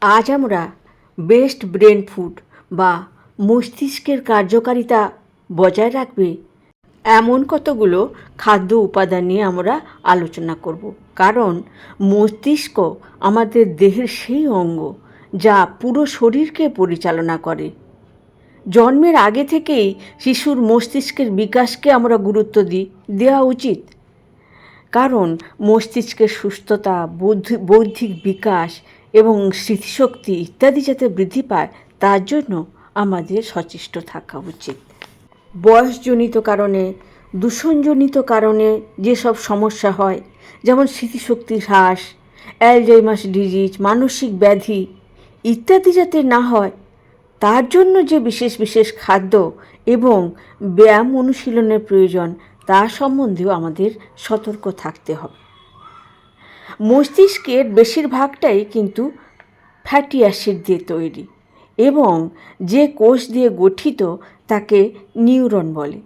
আজ আমরা best brain food বা মস্তিষ্কের কার্যকারিতা বজায় রাখবে এমন কতগুলো খাদ্য উপাদান নিয়ে আমরা আলোচনা করব। কারণ মস্তিষ্ক আমাদের দেহের সেই অঙ্গ যা পুরো শরীরকে পরিচালনা করে। জন্মের আগে থেকেই শিশুর মস্তিষ্কের বিকাশকে আমরা গুরুত্ব দেওয়া উচিত। কারণ মস্তিষ্কের সুস্থতা, বৌদ্ধিক বিকাশ এবং স্মৃতিশক্তি ইত্যাদি যাতে বৃদ্ধি পায় তার জন্য আমাদের সচেষ্ট থাকা উচিত। বয়সজনিত কারণে, দূষণজনিত কারণে যেসব সমস্যা হয়, যেমন স্মৃতিশক্তির হ্রাস, অ্যালজাইমার্স ডিজিজ, মানসিক ব্যাধি ইত্যাদি যাতে না হয় তার জন্য যে বিশেষ বিশেষ খাদ্য এবং ব্যায়াম অনুশীলনের প্রয়োজন তা সম্বন্ধেও আমাদের সতর্ক থাকতে হবে। মস্তিষ্কের বেশিরভাগটাই কিন্তু ফ্যাটি অ্যাসিড দিয়ে তৈরি এবং যে কোষ দিয়ে গঠিত তাকে নিউরন বলে।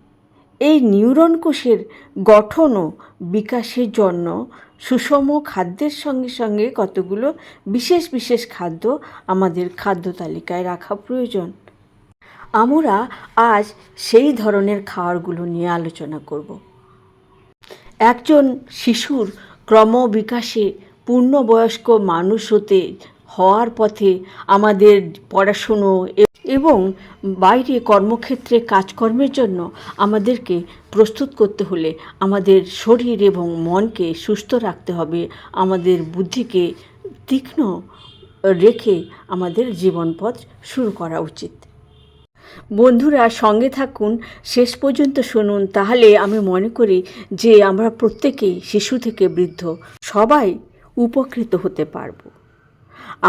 এই নিউরন কোষের গঠন ও বিকাশের জন্য সুষম খাদ্যের সঙ্গে সঙ্গে কতগুলো বিশেষ বিশেষ খাদ্য আমাদের খাদ্য তালিকায় রাখা প্রয়োজন। আমরা আজ সেই ধরনের খাবারগুলো নিয়ে আলোচনা করব। একজন শিশুর ক্রমবিকাশে পূর্ণবয়স্ক মানুষ হওয়ার পথে আমাদের পড়াশুনো এবং বাইরে কর্মক্ষেত্রে কাজকর্মের জন্য আমাদেরকে প্রস্তুত করতে হলে আমাদের শরীর এবং মনকে সুস্থ রাখতে হবে, আমাদের বুদ্ধিকে তীক্ষ্ণ রেখে আমাদের জীবনপথ শুরু করা উচিত। বন্ধুরা, সঙ্গে থাকুন, শেষ পর্যন্ত শুনুন, তাহলে আমি মনে করি যে আমরা প্রত্যেকেই, শিশু থেকে বৃদ্ধ, সবাই উপকৃত হতে পারব।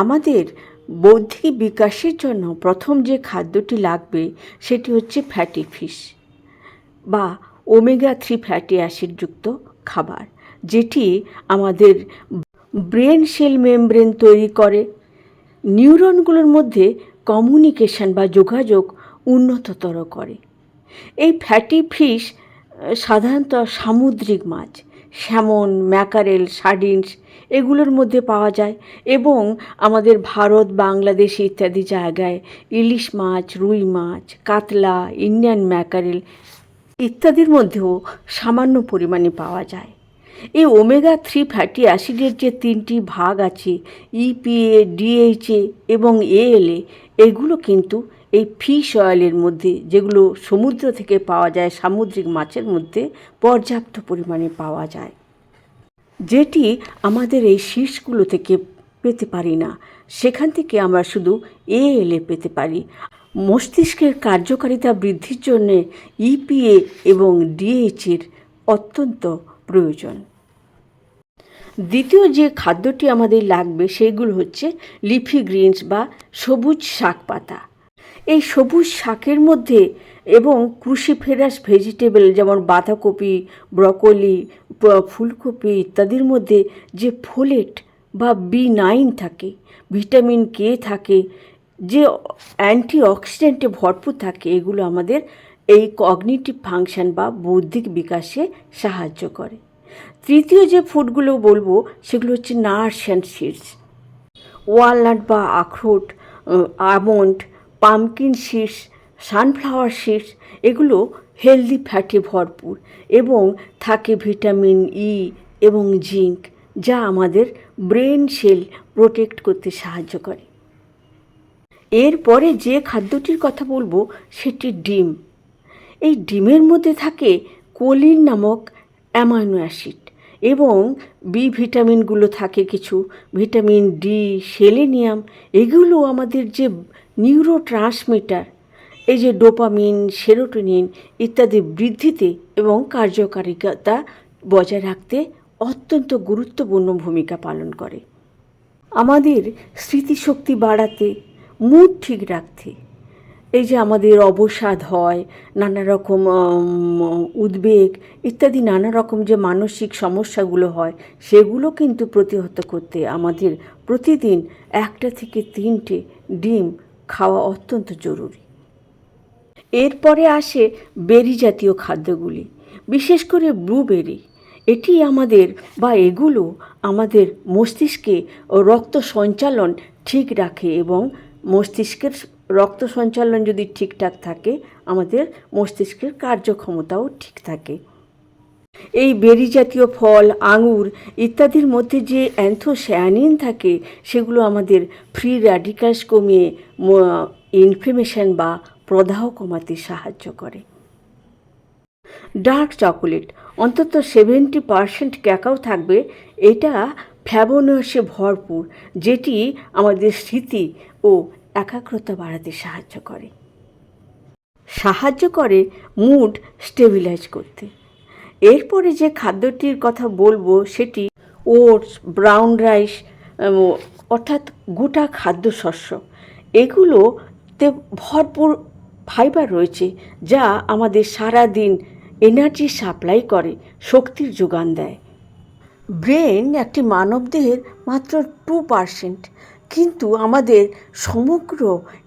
আমাদের বৌদ্ধিক বিকাশের জন্য প্রথম যে খাদ্যটি লাগবে সেটি হচ্ছে ফ্যাটি ফিশ বা ওমেগা 3 ফ্যাটি অ্যাসিডযুক্ত খাবার, যেটি আমাদের ব্রেন সেল মেমব্রেন তৈরি করে, নিউরনগুলোর মধ্যে কমিউনিকেশন বা যোগাযোগ উন্নততর করে। এই ফ্যাটি ফিশ সাধারণত সামুদ্রিক মাছ, স্যামন, ম্যাকারেল, সার্ডিনস এগুলোর মধ্যে পাওয়া যায় এবং আমাদের ভারত, বাংলাদেশ ইত্যাদি জায়গায় ইলিশ মাছ, রুই মাছ, কাতলা, ইন্ডিয়ান ম্যাকারেল ইত্যাদির মধ্যেও সামান্য পরিমাণে পাওয়া যায়। এই ওমেগা 3 ফ্যাটি অ্যাসিডের যে 3টি ভাগ আছে, ইপিএ, ডিএইচএ এবং এএলএ, এগুলো কিন্তু এই ফিশ অয়েলের মধ্যে, যেগুলো সমুদ্র থেকে পাওয়া যায়, সামুদ্রিক মাছের মধ্যে পর্যাপ্ত পরিমাণে পাওয়া যায়, যেটি আমাদের এই শীর্ষগুলো থেকে পেতে পারি না। সেখান থেকে আমরা শুধু এএলএ পেতে পারি। মস্তিষ্কের কার্যকারিতা বৃদ্ধির জন্যে ইপিএ এবং ডিএইচের অত্যন্ত প্রয়োজন। দ্বিতীয় যে খাদ্যটি আমাদের লাগবে সেগুলো হচ্ছে লিফি গ্রিনস বা সবুজ শাক পাতা। এই সবুজ শাকের মধ্যে এবং ক্রুসিফেরাস ভেজিটেবল যেমন বাঁধাকপি, ব্রকলি, ফুলকপি ইত্যাদির মধ্যে যে ফোলেট বা B9 থাকে, ভিটামিন কে থাকে, যে অ্যান্টিঅক্সিডেন্টে ভরপুর থাকে, এগুলো আমাদের এই কগনিটিভ ফাংশন বা বৌদ্ধিক বিকাশে সাহায্য করে। তৃতীয় যে ফুডগুলো বলবো সেগুলো হচ্ছে নাটস অ্যান্ড সিডস। ওয়ালনাট বা আখরোট, almond, pumpkin seeds, sunflower seeds এগুলো হেলদি ফ্যাটে ভরপুর এবং থাকে ভিটামিন ই এবং জিঙ্ক, যা আমাদের ব্রেন সেল প্রোটেক্ট করতে সাহায্য করে। এরপরে যে খাদ্যটির কথা বলবো সেটি ডিম। এই ডিমের মধ্যে থাকে কোলিন নামক অ্যামাইনো অ্যাসিড এবং বি ভিটামিনগুলো থাকে কিছু, ভিটামিন ডি, সেলেনিয়াম, এগুলো আমাদের যে নিউরো ট্রান্সমিটার, এই যে ডোপামিন, সেরোটোনিন ইত্যাদি বৃদ্ধিতে এবং কার্যকারিতা বজায় রাখতে অত্যন্ত গুরুত্বপূর্ণ ভূমিকা পালন করে। আমাদের স্মৃতিশক্তি বাড়াতে, মুড ঠিক রাখতে, এই যে আমাদের অবসাদ হয়, নানা রকম উদ্বেগ ইত্যাদি নানা রকম যে মানসিক সমস্যাগুলো হয়, সেগুলো কিন্তু প্রতিহত করতে আমাদের প্রতিদিন 1 থেকে 3টে ডিম খাওয়া অত্যন্ত জরুরি। এরপরে আসে বেরি জাতীয় খাদ্যগুলি, বিশেষ করে ব্লুবেরি। এটি আমাদের বা এগুলো আমাদের মস্তিষ্কে রক্ত সঞ্চালন ঠিক রাখে এবং মস্তিষ্কের রক্ত সঞ্চালন যদি ঠিকঠাক থাকে আমাদের মস্তিষ্কের কার্যক্ষমতাও ঠিক থাকে। এই বেরি জাতীয় ফল, আঙুর ইত্যাদির মধ্যে যে অ্যান্থোসায়ানিন থাকে সেগুলো আমাদের ফ্রি র্যাডিক্যালস কমিয়ে ইনফ্লেমেশন বা প্রদাহ কমাতে সাহায্য করে। ডার্ক চকোলেট অন্তত 70% ক্যাকাও থাকবে। এটা ফ্ল্যাভোনয়েডসে ভরপুর, যেটি আমাদের স্মৃতি ও একাগ্রতা বাড়াতে সাহায্য করে মুড স্টেবিলাইজ করতে। এরপরে যে খাদ্যটির কথা বলবো সেটি ওটস, ব্রাউন রাইস অর্থাৎ গোটা খাদ্যশস্য। এগুলোতে ভরপুর ফাইবার রয়েছে যা আমাদের সারা দিন এনার্জি সাপ্লাই করে, শক্তির যোগান দেয়। ব্রেন একটি মানবদেহের মাত্র 2%, কিন্তু আমাদের সমগ্র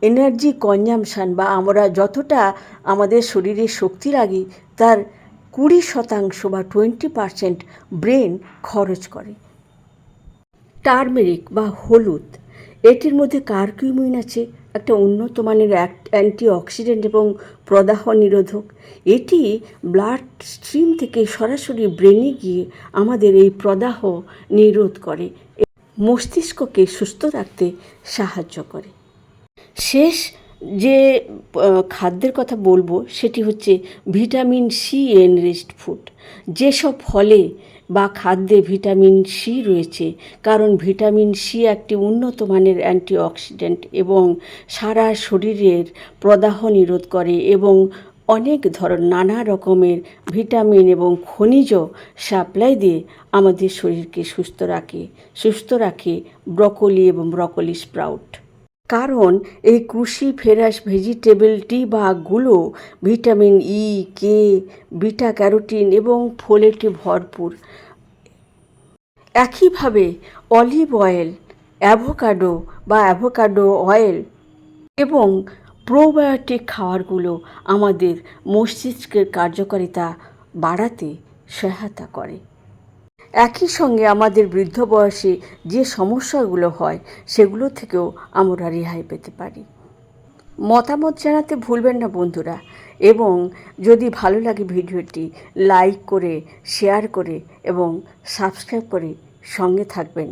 এনার্জি কনজামশান বা আমরা যতটা আমাদের শরীরে শক্তি লাগে তার 20% বা 20% ব্রেন খরচ করে। টার্মেরিক বা হলুদ, এটির মধ্যে কারকিউমিন আছে, একটা উন্নত মানের অ্যান্টিঅক্সিডেন্ট এবং প্রদাহ নিরোধক। এটি ব্লাড স্ট্রিম থেকে সরাসরি ব্রেনে গিয়ে আমাদের এই প্রদাহ নিরোধ করে, মস্তিষ্ককে সুস্থ রাখতে সাহায্য করে। শেষ যে খাদ্যের কথা বলবো সেটি হচ্ছে ভিটামিন সি এনরিচড ফুড। যেসব ফলে বা খাদ্যে ভিটামিন সি রয়েছে, কারণ ভিটামিন সি একটি উন্নত মানের অ্যান্টিঅক্সিডেন্ট এবং সারা শরীরের প্রদাহ নিরোধ করে এবং অনেক নানা রকমের ভিটামিন এবং খনিজ সাপ্লাই দিয়ে আমাদের শরীরকে সুস্থ রাখে ব্রকোলি এবং ব্রকোলি স্প্রাউট। কারণ এই ক্রুসিফেরাস ভেজিটেবলটি বা গুলো ভিটামিন ই, কে, বিটা ক্যারোটিন এবং ফোলেটে ভরপুর। একইভাবে অলিভ অয়েল, অ্যাভোকাডো অয়েল এবং প্রোবায়োটিক খাবারগুলো আমাদের মস্তিষ্কের কার্যকারিতা বাড়াতে সহায়তা করে। একই সঙ্গে আমাদের বৃদ্ধ বয়সে যে সমস্যাগুলো হয় সেগুলো থেকেও আমরা রেহাই পেতে পারি। মতামত জানাতে ভুলবেন না বন্ধুরা, এবং যদি ভালো লাগে ভিডিওটি লাইক করে, শেয়ার করে এবং সাবস্ক্রাইব করে সঙ্গে থাকবেন।